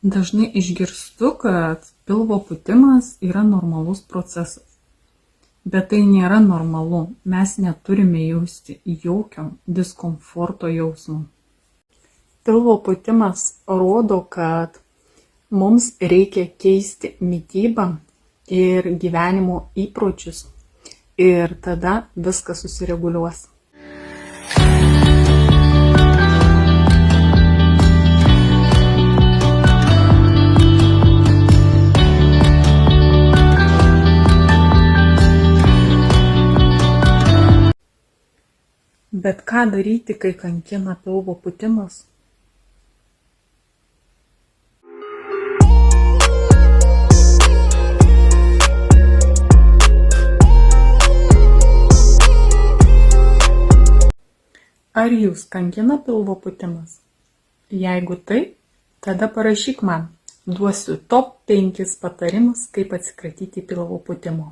Dažnai išgirstu, kad pilvo pūtimas yra normalus procesas. Bet tai nėra normalu, mes neturime jausti jokio diskomforto jausmo. Pilvo pūtimas rodo, kad mums reikia keisti mitybą ir gyvenimo įpročius ir tada viskas susireguliuos. Bet ką daryti, kai kankina pilvo pūtimas? Ar jūs kankina pilvo pūtimas? Jeigu taip, tada parašyk man. Duosiu top 5 patarimus, kaip atsikratyti pilvo pūtimo.